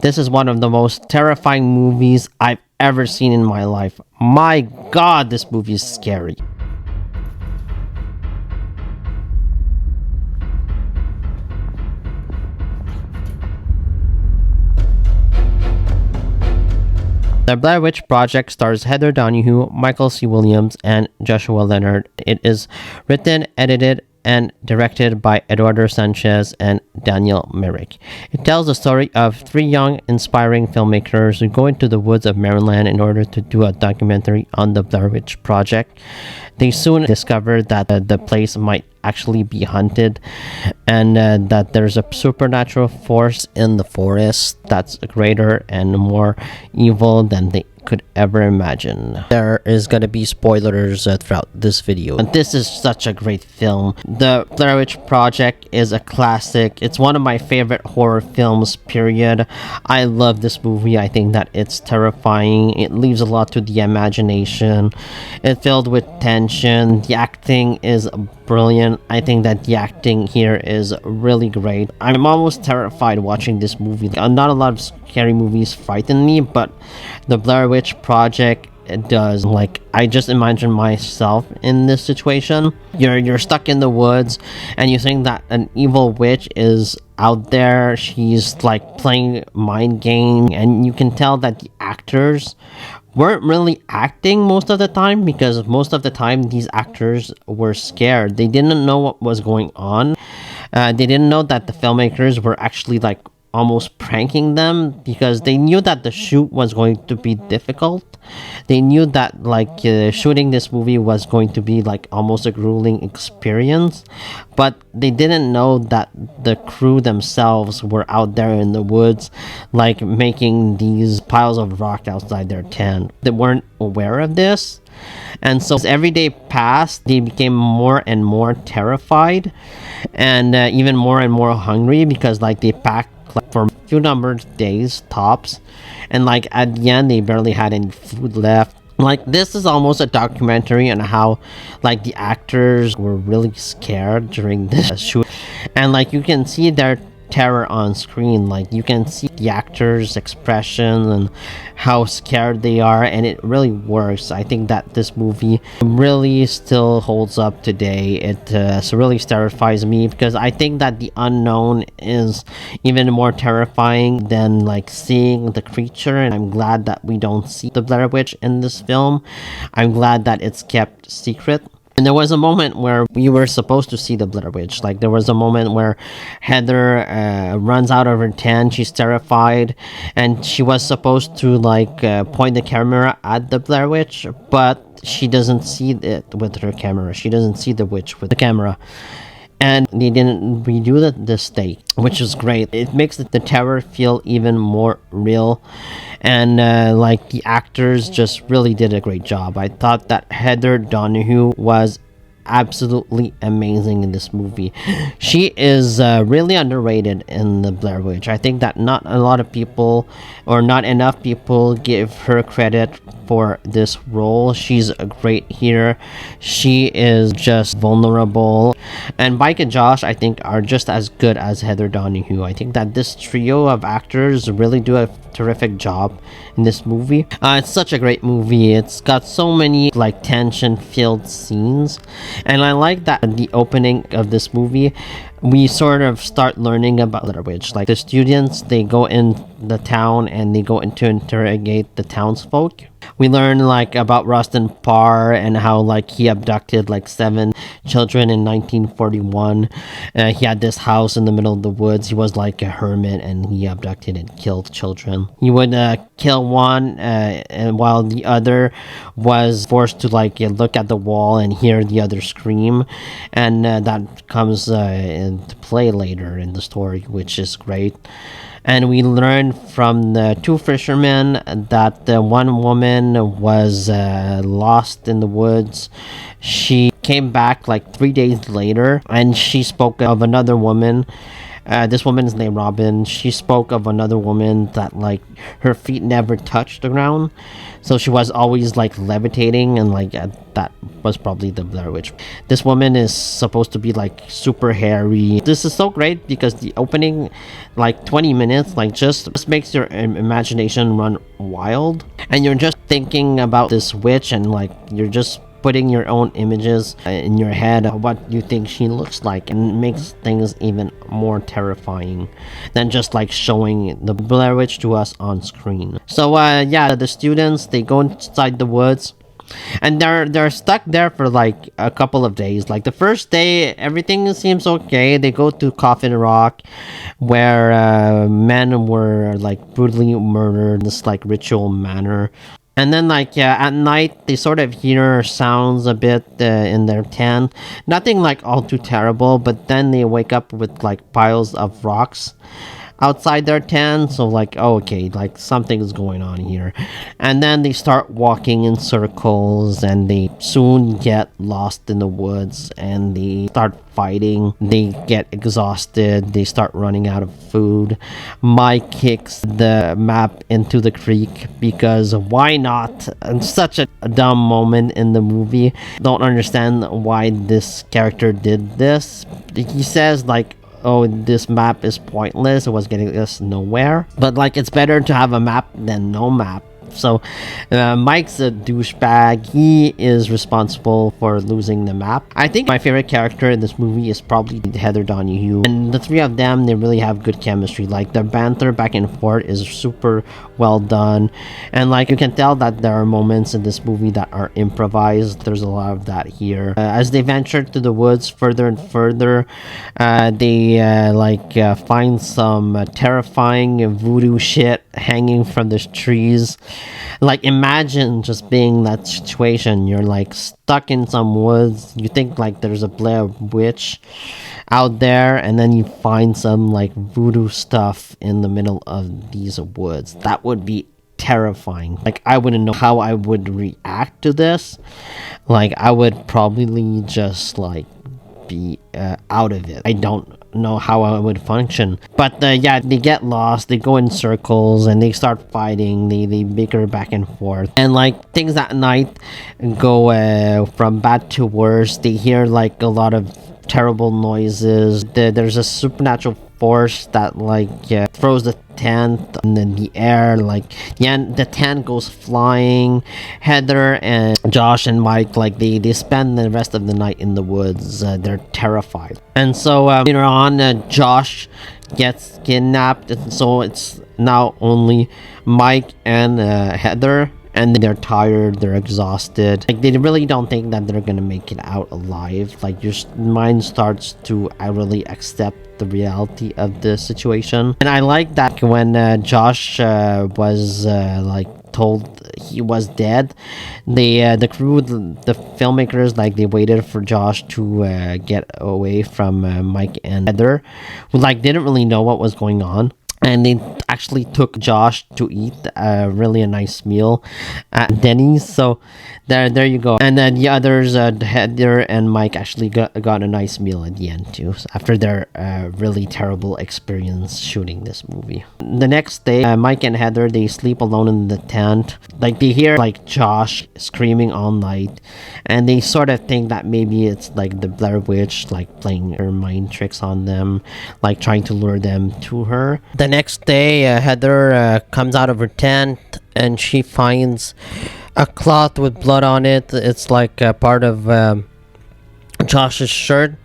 This is one of the most terrifying movies I've ever seen in my life. My God, this movie is scary. The Blair Witch Project stars Heather Donohue, Michael C. Williams, and Joshua Leonard. It is written, edited, and directed by Eduardo Sanchez and Daniel Myrick. It tells the story of three young, inspiring filmmakers who go into the woods of Maryland in order to do a documentary on the Blair Witch Project. They soon discover that the place might actually be haunted, and that there's a supernatural force in the forest that's greater and more evil than they could ever imagine. There is going to be spoilers throughout this video, and this is such a great film. The Blair Witch Project is a classic. It's one of my favorite horror films, period. I love this movie. I think that it's terrifying. It leaves a lot to the imagination. It's filled with tension. The acting is brilliant. I think that the acting here is really great. I'm almost terrified watching this movie. Not a lot of scary movies frighten me, but the Blair Witch Project, it does. Like, I just imagine myself in this situation. You're stuck in the woods and you think that an evil witch is out there. She's like playing mind game, and you can tell that the actors weren't really acting most of the time, because most of the time these actors were scared. They didn't know what was going on. They didn't know that the filmmakers were actually like almost pranking them, because they knew that the shoot was going to be difficult. They knew that like shooting this movie was going to be like almost a grueling experience, but they didn't know that the crew themselves were out there in the woods, like making these piles of rock outside their tent. They weren't aware of this. And so as every day passed, they became more and more terrified, and even more and more hungry, because like they packed like for a few numbered days tops, and like at the end they barely had any food left. Like, this is almost a documentary on how like the actors were really scared during this shoot, and like you can see their terror on screen. Like, you can see the actors' expression and how scared they are, and it really works. I think that this movie really still holds up today. It really terrifies me, because I think that the unknown is even more terrifying than like seeing the creature, and I'm glad that we don't see the Blair Witch in this film. I'm glad that it's kept secret. And there was a moment where we were supposed to see the Blair Witch. Like, there was a moment where Heather runs out of her tent. She's terrified, and she was supposed to like point the camera at the Blair Witch, but she doesn't see it with her camera. She doesn't see the witch with the camera. And they didn't redo this take, which is great. It makes the terror feel even more real, and like the actors just really did a great job. I thought that Heather Donohue was absolutely amazing in this movie. She is really underrated in the Blair Witch. I think that not a lot of people, or not enough people, give her credit for this role. She's a great here. She is just vulnerable, and Mike and Josh, I think, are just as good as Heather Donohue. I think that this trio of actors really do a terrific job in this movie. It's such a great movie. It's got so many like tension-filled scenes, and I like that at the opening of this movie we sort of start learning about Blair Witch. Like, the students, they go in the town and they go in to interrogate the townsfolk. We learn like about Rustin Parr and how like he abducted like 7 children in 1941. He had this house in the middle of the woods. He was like a hermit, and he abducted and killed children. He would kill one, and while the other was forced to like look at the wall and hear the other scream, and that comes into play later in the story, which is great. And we learned from the 2 fishermen that the one woman was lost in the woods. She came back like 3 days later, and she spoke of another woman This woman's named Robin. She spoke of another woman that like her feet never touched the ground, so she was always like levitating, and like that was probably the Blair Witch. This woman is supposed to be like super hairy. This is so great because the opening, like 20 minutes, like just makes your imagination run wild, and you're just thinking about this witch, and like you're just putting your own images in your head of what you think she looks like, and it makes things even more terrifying than just like showing the Blair Witch to us on screen. So yeah, the students, they go inside the woods, and they're stuck there for like a couple of days. Like the first day, everything seems okay. They go to Coffin Rock, where men were like brutally murdered in this like ritual manner. And then, like, at night, they sort of hear sounds a bit in their tent. Nothing, like, all too terrible, but then they wake up with, like, piles of rocks outside their tent. So, like, oh, okay, like, something's going on here. And then they start walking in circles, and they soon get lost in the woods, and they start fighting. They get exhausted. They start running out of food. Mike kicks the map into the creek because why not? And such a dumb moment in the movie. Don't understand why this character did this. He says like, oh, this map is pointless, it was getting us nowhere, but like it's better to have a map than no map. So Mike's a douchebag. He is responsible for losing the map. I think my favorite character in this movie is probably Heather Donohue, and the three of them, they really have good chemistry. Like their banter back and forth is super well done, and like you can tell that there are moments in this movie that are improvised. There's a lot of that here. As they venture to the woods further and further, they find some terrifying voodoo shit hanging from the trees. Like imagine just being in that situation. You're like stuck in some woods, you think like there's a Blair Witch out there, and then you find some like voodoo stuff in the middle of these woods. That would be terrifying. Like I wouldn't know how I would react to this. Like I would probably just like be out of it. I don't know how I would function. But yeah, they get lost, they go in circles, and they start fighting. They bicker back and forth, and like things that night go from bad to worse. They hear like a lot of terrible noises. There's a supernatural force that like throws the tent in the air. Like the tent goes flying. Heather and Josh and Mike, like they spend the rest of the night in the woods. They're terrified, and so later on, Josh gets kidnapped, and so it's now only Mike and Heather. And they're tired, they're exhausted. Like they really don't think that they're gonna make it out alive. Like your mind starts to really accept the reality of the situation. And I like that when Josh was like told he was dead, the crew, the filmmakers, like they waited for Josh to get away from Mike and Heather, who like didn't really know what was going on. And they actually took Josh to eat really a nice meal at Denny's. So there you go. And then the others, Heather and Mike, actually got a nice meal at the end too, after their really terrible experience shooting this movie. The next day, Mike and Heather, they sleep alone in the tent. Like they hear like Josh screaming all night, and they sort of think that maybe it's like the Blair Witch, like playing her mind tricks on them, like trying to lure them to her. The next day, Heather comes out of her tent, and she finds a cloth with blood on it. It's like a part of Josh's shirt,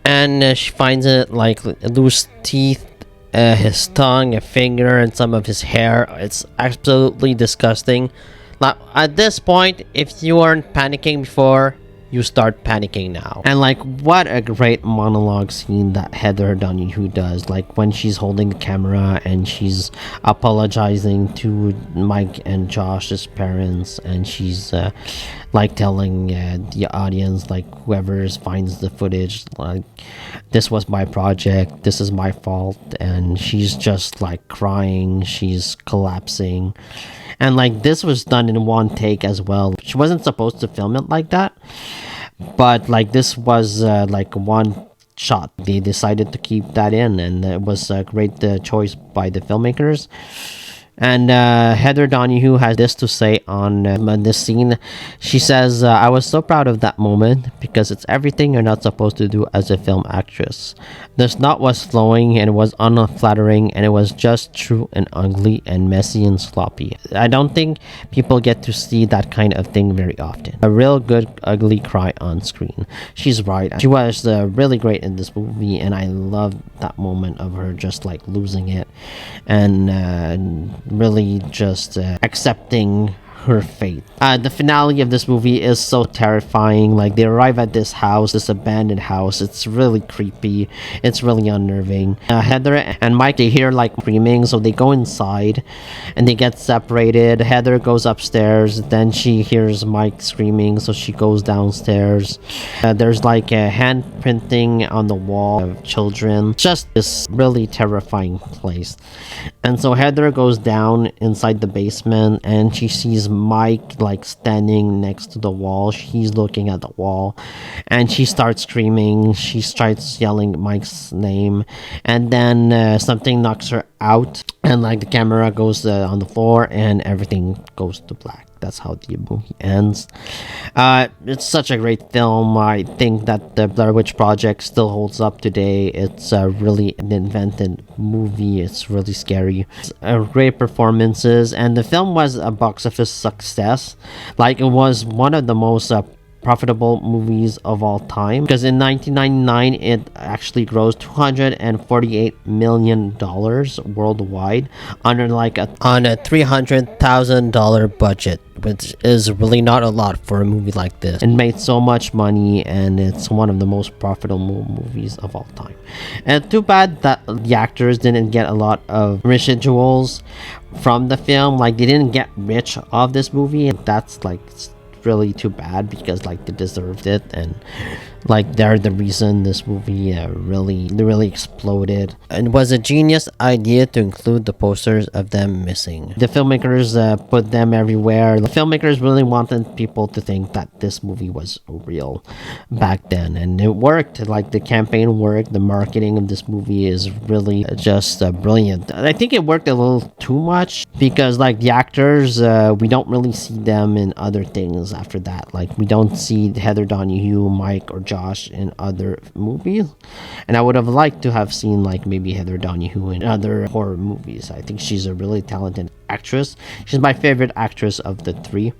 and she finds it like loose teeth, his tongue, a finger, and some of his hair. It's absolutely disgusting. Like at this point, if you weren't panicking before, you start panicking now. And like what a great monologue scene that Heather Donohue does, like when she's holding the camera and she's apologizing to Mike and Josh's parents, and she's like telling the audience, like whoever finds the footage, like this was my project, this is my fault. And she's just like crying, she's collapsing. And like this was done in one take as well. She wasn't supposed to film it like that, but like this was like one shot. They decided to keep that in, and it was a great choice by the filmmakers. And Heather Donohue has this to say on this scene. She says, I was so proud of that moment because it's everything you're not supposed to do as a film actress. The snot was flowing and it was unflattering, and it was just true and ugly and messy and sloppy. I don't think people get to see that kind of thing very often. A real good ugly cry on screen. She's right. She was really great in this movie, and I love that moment of her just like losing it and really just accepting her fate. The finale of this movie is so terrifying. Like, they arrive at this house, this abandoned house. It's really creepy. It's really unnerving. Heather and Mike, they hear like screaming, so they go inside and they get separated. Heather goes upstairs, then she hears Mike screaming, so she goes downstairs. There's like a hand printing on the wall of children. Just this really terrifying place. And so Heather goes down inside the basement and she sees Mike like standing next to the wall. She's looking at the wall and she starts screaming. She starts yelling Mike's name, and then something knocks her out, and like the camera goes on the floor and everything goes to black. That's how the movie ends. It's such a great film. I think that the Blair Witch Project still holds up today. It's really an invented movie. It's really scary. It's, great performances, and the film was a box office success. Like, it was one of the most profitable movies of all time, because in 1999 it actually grossed $248 million worldwide on a $300,000 budget, which is really not a lot for a movie like this. It made so much money, and it's one of the most profitable movies of all time. And too bad that the actors didn't get a lot of residuals from the film. Like, they didn't get rich off this movie, and that's like really too bad, because like they deserved it, and like they're the reason this movie really exploded. And it was a genius idea to include the posters of them missing. The filmmakers put them everywhere. The filmmakers really wanted people to think that this movie was real back then, and it worked. Like, the campaign worked. The marketing of this movie is really just brilliant. I think it worked a little too much, because like the actors, we don't really see them in other things after that. Like, we don't see Heather Donohue, Mike, or Josh in other movies, and I would have liked to have seen like maybe Heather Donohue in other horror movies. I think she's a really talented actress. She's my favorite actress of the three.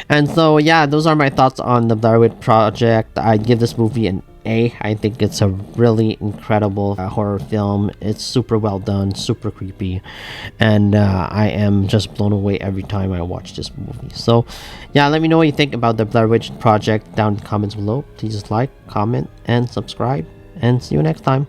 And so yeah, those are my thoughts on the Blair Witch Project. I'd give this movie an A. I think it's a really incredible horror film. It's super well done, super creepy, and I am just blown away every time I watch this movie. So yeah, let me know what you think about the Blair Witch Project down in the comments below. Please like, comment, and subscribe, and see you next time.